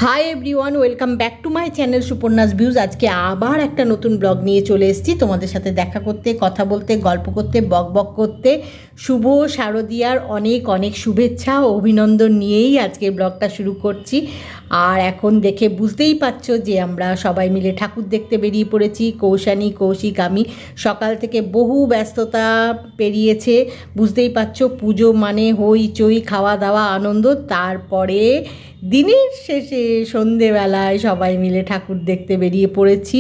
Hi everyone, welcome back to my channel Suparna's views. আজকে আবার একটা নতুন ব্লগ নিয়ে চলে এসেছি তোমাদের সাথে দেখা করতে, কথা বলতে, গল্প করতে, বক বক করতে। শুভ শারদিয়ার অনেক অনেক শুভেচ্ছা ও অভিনন্দন নিয়েই আজকের ব্লগটা শুরু করছি। আর এখন দেখে বুঝতেই পারছো যে আমরা সবাই মিলে ঠাকুর দেখতে বেরিয়ে পড়েছি। কৌশানী, কৌশিক, আমি সকাল থেকে বহু ব্যস্ততা পেরিয়েছে, বুঝতেই পারছো। পুজো মানে হইচই, খাওয়া দাওয়া, আনন্দ। তারপরে দিনের শেষে সন্ধেবেলায় সবাই মিলে ঠাকুর দেখতে বেরিয়ে পড়েছি।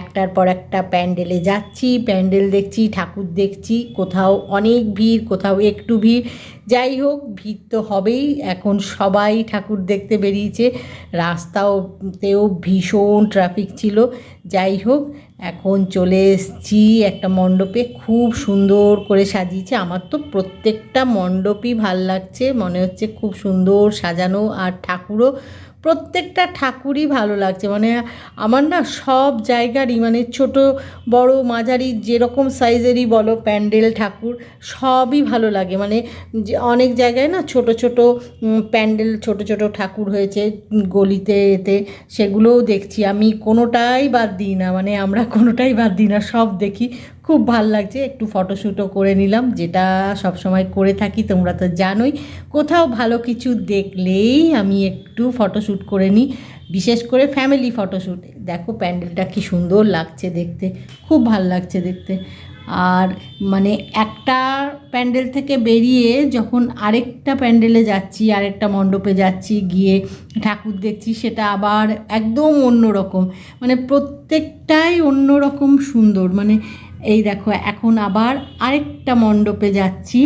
একটার পর একটা প্যান্ডেলে যাচ্ছি, প্যান্ডেল দেখছি, ঠাকুর দেখছি। কোথাও অনেক ভিড়, কোথাও একটু ভিড়। যাই হোক, ভিড় তো হবেই। এখন সবাই ঠাকুর দেখতে বেরিয়েছে, রাস্তাতেও ভীষণ ট্রাফিক ছিল। যাই হোক, এখন চলে এসেছি একটা মণ্ডপে, খুব সুন্দর করে সাজিয়েছে। আমার তো প্রত্যেকটা মণ্ডপই ভাল লাগছে, মনে হচ্ছে খুব সুন্দর সাজানো। আর ঠাকুরও, প্রত্যেকটা ঠাকুরই ভালো লাগছে। মানে আমার না সব জায়গারই, মানে ছোট বড় মাঝারি যেরকম সাইজেরই বলো প্যান্ডেল, ঠাকুর সবই ভালো লাগে। মানে যে অনেক জায়গায় না ছোট ছোট প্যান্ডেল, ছোট ছোট ঠাকুর হয়েছে গলিতে, এতে সেগুলোও দেখছি। আমি কোনোটাই বাদ দিই না, মানে আমরা কোনোটাই বাদ দিই না, সব দেখি। খুব ভাল লাগছে। একটু ফটোশ্যুটও করে নিলাম, যেটা সব সময় করে থাকি, তোমরা তো জানোই। কোথাও ভালো কিছু দেখলেই আমি একটু ফটোশ্যুট করে নিই, বিশেষ করে ফ্যামিলি ফটোশ্যুট। দেখো প্যান্ডেলটা কি সুন্দর লাগছে দেখতে, খুব ভাল লাগছে দেখতে। আর মানে একটা প্যান্ডেল থেকে বেরিয়ে যখন আরেকটা প্যান্ডেলে যাচ্ছি, আরেকটা মণ্ডপে যাচ্ছি, গিয়ে ঠাকুর দেখছি, সেটা আবার একদম অন্য রকম। মানে প্রত্যেকটাই অন্য রকম সুন্দর। মানে এই দেখো, এখন আবার আরেকটা মণ্ডপে যাচ্ছি,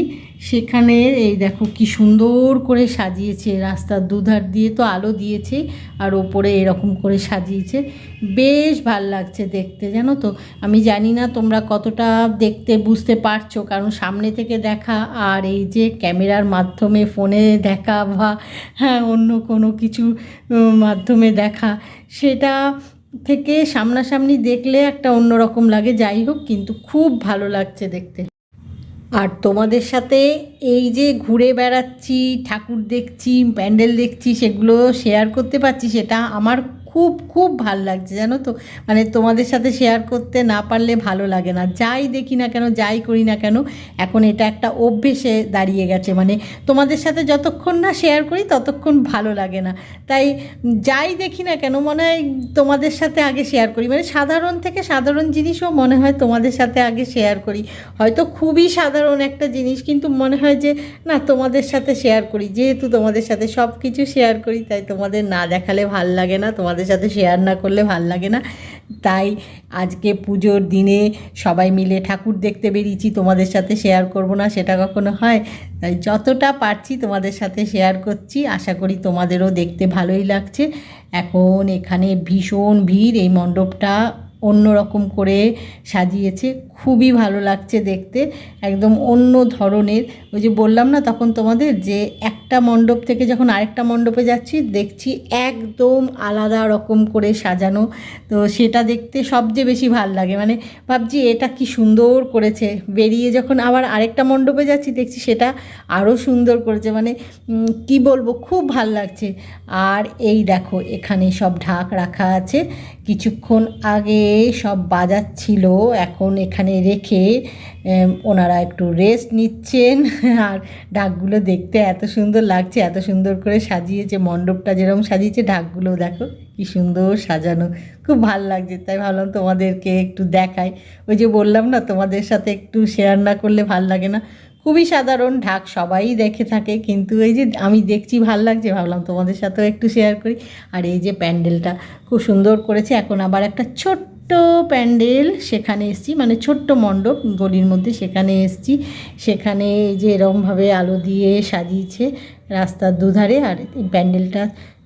সেখানে এই দেখো কি সুন্দর করে সাজিয়েছে। রাস্তার দুধার দিয়ে তো আলো দিয়েছে, আর ওপরে এরকম করে সাজিয়েছে, বেশ ভাল লাগছে দেখতে, জানো তো। আমি জানি না তোমরা কতটা দেখতে বুঝতে পারছো, কারণ সামনে থেকে দেখা আর এই যে ক্যামেরার মাধ্যমে ফোনে দেখা বা হ্যাঁ অন্য কোনো কিছু মাধ্যমে দেখা, সেটা থেকে সামনাসামনি দেখলে একটা অন্যরকম লাগে। যাই হোক, কিন্তু খুব ভালো লাগছে দেখতে। আর তোমাদের সাথে এই যে ঘুরে বেড়াচ্ছি, ঠাকুর দেখছি, প্যান্ডেল দেখছি, সেগুলো শেয়ার করতে পারছি, সেটা আমার খুব খুব ভাল লাগছে, জানো তো। মানে তোমাদের সাথে শেয়ার করতে না পারলে ভালো লাগে না। যাই দেখি না কেন, যাই করি না কেন, এখন এটা একটা অভ্যেসে দাঁড়িয়ে গেছে। মানে তোমাদের সাথে যতক্ষণ না শেয়ার করি ততক্ষণ ভালো লাগে না। তাই যাই দেখি না কেন মনে হয় তোমাদের সাথে আগে শেয়ার করি। মানে সাধারণ থেকে সাধারণ জিনিসও মনে হয় তোমাদের সাথে আগে শেয়ার করি। হয়তো খুবই সাধারণ একটা জিনিস, কিন্তু মনে হয় যে না তোমাদের সাথে শেয়ার করি। যেহেতু তোমাদের সাথে সব কিছু শেয়ার করি, তাই তোমাদের না দেখালে ভাল লাগে না, তোমাদের সাথে শেয়ার না করলে ভাল লাগে না। তাই আজকে পুজোর দিনে সবাই মিলে ঠাকুর দেখতে বেরিয়েছি, তোমাদের সাথে শেয়ার করব না সেটা কখনো হয়? তাই যতটা পারছি তোমাদের সাথে শেয়ার করছি। আশা করি তোমাদেরও দেখতে ভালোই লাগছে। এখন এখানে ভীষণ ভিড়, এই মণ্ডপটা অন্য রকম করে সাজিয়েছে, খুবই ভালো লাগছে দেখতে, একদম অন্য ধরনের। ওই যে বললাম না তখন তোমাদের, যে একটা মণ্ডপ থেকে যখন আরেকটা মণ্ডপে যাচ্ছি, দেখছি একদম আলাদা রকম করে সাজানো। তো সেটা দেখতে সবচেয়ে বেশি ভাল লাগে। মানে ভাবছি এটা কি সুন্দর করেছে। বেরিয়ে যখন আবার আরেকটা মণ্ডপে যাচ্ছি, দেখছি সেটা আরও সুন্দর করেছে। মানে কি বলবো, খুব ভাল লাগছে। আর এই দেখো, এখানে সব ঢাক রাখা আছে, কিছুক্ষণ আগে সব বাজাচ্ছিল, এখন এখানে রেখে ওনারা একটু রেস্ট নিচ্ছেন। আর ঢাকগুলো দেখতে এত সুন্দর লাগছে, এত সুন্দর করে সাজিয়েছে মণ্ডপটা, যেরকম সাজিয়েছে ঢাকগুলোও দেখো কি সুন্দর সাজানো, খুব ভাল লাগছে। তাই ভাবলাম তোমাদেরকে একটু দেখাই। ওই যে বললাম না তোমাদের সাথে একটু শেয়ার না করলে ভাল লাগে না। খুবই সাধারণ ঢাক, সবাই দেখে থাকে, কিন্তু এই যে আমি দেখছি ভাল লাগছে, ভাবলাম তোমাদের সাথেও একটু শেয়ার করি। আর এই যে প্যান্ডেলটা খুব সুন্দর করেছে। এখন আবার একটা ছোট্ট প্যান্ডেল, সেখানে এসেছি, মানে ছোট্ট মণ্ডপ গলির মধ্যে, সেখানে এসেছি। সেখানে এই যে এরকমভাবে আলো দিয়ে সাজিয়েছে রাস্তার দুধারে। আর এই প্যান্ডেলটা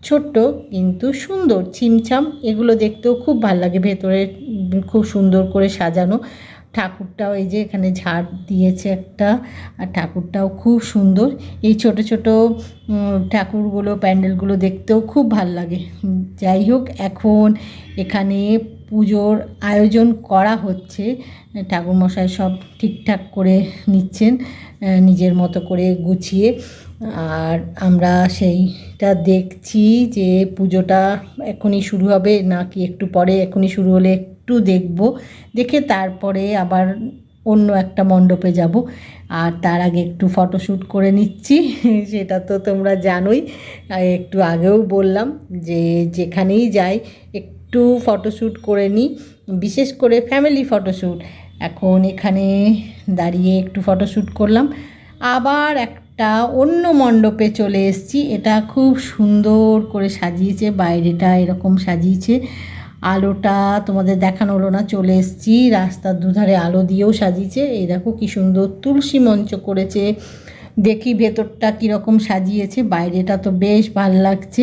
ছোট্ট কিন্তু সুন্দর, ছিমছাম, এগুলো দেখতেও খুব ভালো লাগে। ভেতরে খুব সুন্দর করে সাজানো। ঠাকুরটাও এই যে এখানে ঝাড় দিয়েছে একটা, আর ঠাকুরটাও খুব সুন্দর। এই ছোট ছোট ঠাকুরগুলো, প্যান্ডেলগুলো দেখতেও খুব ভাল লাগে। যাই হোক, এখন এখানে পুজোর আয়োজন করা হচ্ছে। ঠাকুরমশাই সব ঠিকঠাক করে নিচ্ছেন নিজের মতো করে গুছিয়ে, আর আমরা সেইটা দেখছি যে পুজোটা এখনই শুরু হবে নাকি একটু পরে। এখনই শুরু হলে একটু দেখে তারপরে আবার অন্য একটা মণ্ডপে যাব। আর তার আগে একটু ফটোশ্যুট করে নিচ্ছি সেটা তো তোমরা জানোই, একটু আগেও বললাম যে যেখানেই যাই একটু ফটোশ্যুট করে নিই, বিশেষ করে ফ্যামিলি ফটোশ্যুট। এখন এখানে দাঁড়িয়ে একটু ফটোশ্যুট করলাম, আবার একটা অন্য মণ্ডপে চলে এসেছি। এটা খুব সুন্দর করে সাজিয়েছে, বাইরেটা এরকম সাজিয়েছে, আলোটা তোমাদের দেখানো হলো না, চলে এসেছি রাস্তার দুধারে আলো দিয়েও সাজিয়েছে। এই দেখো কি সুন্দর তুলসী মঞ্চ করেছে, দেখি ভেতরটা কীরকম সাজিয়েছে। বাইরেটা তো বেশ ভালো লাগছে।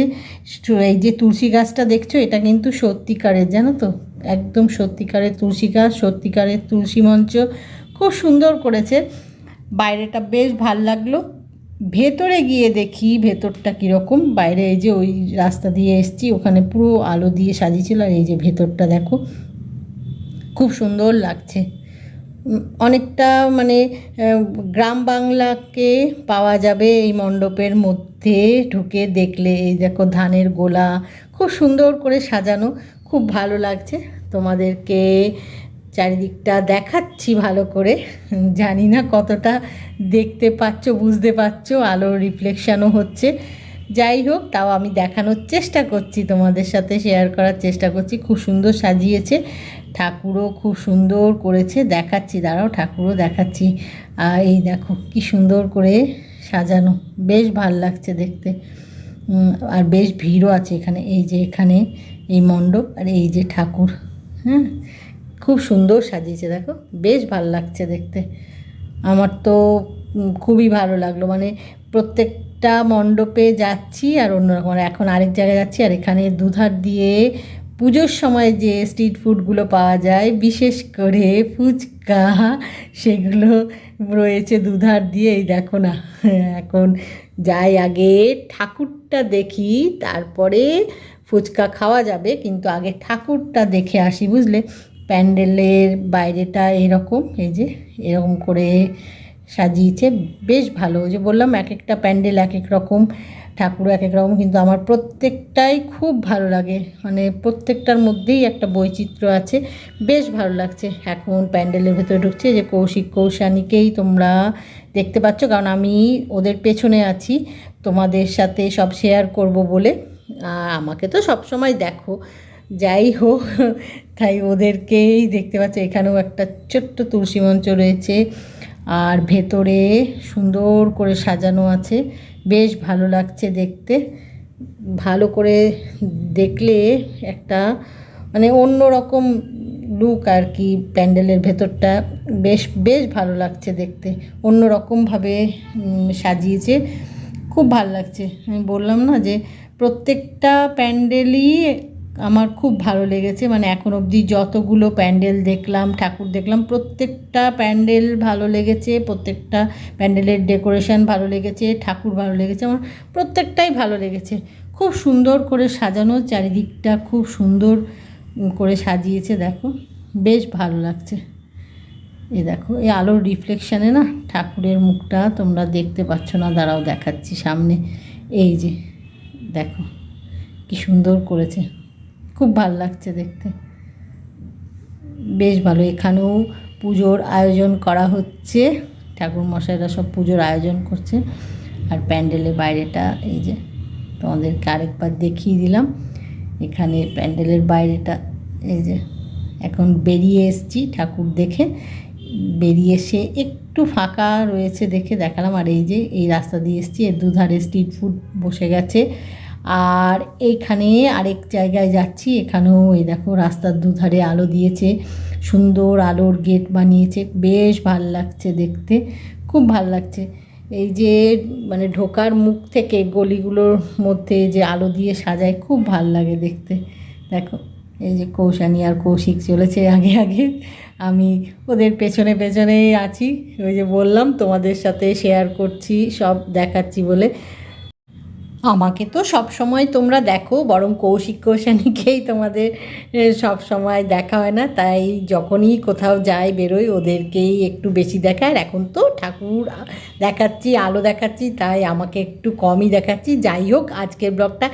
এই যে তুলসী গাছটা দেখছো, এটা কিন্তু সত্যিকারের, জানো তো, একদম সত্যিকারের তুলসী গাছ, সত্যিকারের তুলসী মঞ্চ, খুব সুন্দর করেছে। বাইরেটা বেশ ভাল লাগলো। ভেতরে গিয়ে দেখি ভেতরটা কীরকম। বাইরে এই যে ওই রাস্তা দিয়ে এসছি, ওখানে পুরো আলো দিয়ে সাজিয়েছিল, আর এই যে ভেতরটা দেখো, খুব সুন্দর লাগছে। অনেকটা মানে গ্রাম বাংলাকে পাওয়া যাবে এই মণ্ডপের মধ্যে ঢুকে দেখলে। এই দেখো ধানের গোলা খুব সুন্দর করে সাজানো, খুব ভালো লাগছে। তোমাদেরকে চারিদিকটা দেখাচ্ছি ভালো করে, জানি না কতটা দেখতে পাচ্ছ, বুঝতে পারছো, আলোর রিফ্লেকশানও হচ্ছে। যাই হোক, তাও আমি দেখানোর চেষ্টা করছি, তোমাদের সাথে শেয়ার করার চেষ্টা করছি। খুব সুন্দর সাজিয়েছে, ঠাকুরও খুব সুন্দর করেছে, দেখাচ্ছি, দাঁড়াও ঠাকুরও দেখাচ্ছি। আর এই দেখো কি সুন্দর করে সাজানো, বেশ ভাল লাগছে দেখতে। আর বেশ ভিড়ও আছে এখানে। এই যে এখানে এই মণ্ডপ, আর এই যে ঠাকুর, হ্যাঁ, খুব সুন্দর সাজিয়েছে, দেখো বেশ ভাল লাগছে দেখতে। আমার তো খুবই ভালো লাগলো, মানে প্রত্যেকটা মণ্ডপে যাচ্ছি আর অন্যরকম। এখন আরেক জায়গায় যাচ্ছি, আর এখানে দুধার দিয়ে পুজোর সময় যে স্ট্রিট ফুডগুলো পাওয়া যায়, বিশেষ করে ফুচকা, সেগুলো রয়েছে দুধার দিয়ে। এই দেখো না, এখন যাই আগে ঠাকুরটা দেখি, তারপরে ফুচকা খাওয়া যাবে, কিন্তু আগে ঠাকুরটা দেখে আসি, বুঝলে। প্যান্ডেলের বাইরেটা এরকম, এই যে এরকম করে সাজিয়েছে, বেশ ভালো। ওই যে বললাম, এক একটা প্যান্ডেল এক এক রকম, ঠাকুর এক এক রকম, কিন্তু আমার প্রত্যেকটাই খুব ভালো লাগে, মানে প্রত্যেকটার মধ্যেই একটা বৈচিত্র্য আছে, বেশ ভালো লাগছে। এখন প্যান্ডেলের ভেতরে ঢুকছে, যে কৌশিক কৌশানীকেই তোমরা দেখতে পাচ্ছ, কারণ আমি ওদের পেছনে আছি, তোমাদের সাথে সব শেয়ার করব বলে। আমাকে তো সব সময় দেখো, যাই হোক, তাই ওদেরকেই দেখতে পাচ্ছ। এখানেও একটা ছোট্ট তুলসী মঞ্চ রয়েছে, আর ভেতরে সুন্দর করে সাজানো আছে, বেশ ভালো লাগছে দেখতে। ভালো করে দেখলে একটা মানে অন্য রকম লুক আর কি, প্যান্ডেলের ভেতরটা বেশ বেশ ভালো লাগছে দেখতে, অন্য রকমভাবে সাজিয়েছে, খুব ভালো লাগছে। আমি বললাম না যে প্রত্যেকটা প্যান্ডেলই আমার খুব ভালো লেগেছে, মানে এখন অবধি যতগুলো প্যান্ডেল দেখলাম, ঠাকুর দেখলাম, প্রত্যেকটা প্যান্ডেল ভালো লেগেছে, প্রত্যেকটা প্যান্ডেলের ডেকোরেশন ভালো লেগেছে, ঠাকুর ভালো লেগেছে, আমার প্রত্যেকটাই ভালো লেগেছে। খুব সুন্দর করে সাজানো, চারিদিকটা খুব সুন্দর করে সাজিয়েছে, দেখো বেশ ভালো লাগছে। এই দেখো, এই আলোর রিফ্লেকশানে না ঠাকুরের মুখটা তোমরা দেখতে পাচ্ছ না, দাঁড়াও দেখাচ্ছি সামনে। এই যে দেখো কি সুন্দর করেছে, খুব ভালো লাগছে দেখতে, বেশ ভালো। এখানেও পুজোর আয়োজন করা হচ্ছে, ঠাকুর মশাইরা সব পুজোর আয়োজন করছে। আর প্যান্ডেলের বাইরেটা এই যে তোমাদেরকে আরেকবার দেখিয়ে দিলাম। এখানে প্যান্ডেলের বাইরেটা এই যে, এখন বেরিয়ে এসেছি ঠাকুর দেখে, বেরিয়ে এসে একটু ফাঁকা রয়েছে দেখে দেখালাম। আর এই যে এই রাস্তা দিয়ে এসেছি, এর দুধারে স্ট্রিট ফুড বসে গেছে। আর এইখানে আরেক জায়গায় যাচ্ছি, এখানেও এই দেখো রাস্তার দুধারে আলো দিয়েছে, সুন্দর আলোর গেট বানিয়েছে, বেশ ভাল লাগছে দেখতে, খুব ভাল লাগছে। এই যে মানে ঢোকার মুখ থেকে গলিগুলোর মধ্যে যে আলো দিয়ে সাজায়, খুব ভাল লাগে দেখতে। দেখো এই যে কৌশানী আর কৌশিক চলেছে আগে আগে, আমি ওদের পেছনে পেছনেই আছি। ওই যে বললাম তোমাদের সাথে শেয়ার করছি, সব দেখাচ্ছি বলে। আমাকে তো সব সময় তোমরা দেখো, বরং কৌশিক কৌশানীকেই তোমাদের সব সময় দেখা হয় না, তাই যখনই কোথাও যাই বেরোই ওদেরকেই একটু বেশি দেখা। আর এখন তো ঠাকুর দেখাচ্ছি, আলো দেখাচ্ছি, তাই আমাকে একটু কমই দেখাচ্ছি। যাই হোক, আজকের ব্লগটা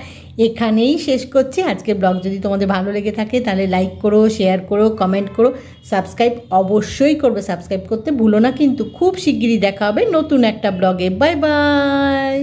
এখানেই শেষ করছি। আজকের ব্লগ যদি তোমাদের ভালো লেগে থাকে তাহলে লাইক করো, শেয়ার করো, কমেন্ট করো, সাবস্ক্রাইব অবশ্যই করবে। সাবস্ক্রাইব করতে ভুলো না কিন্তু। খুব শিগগিরই দেখা হবে নতুন একটা ব্লগে। Bye bye.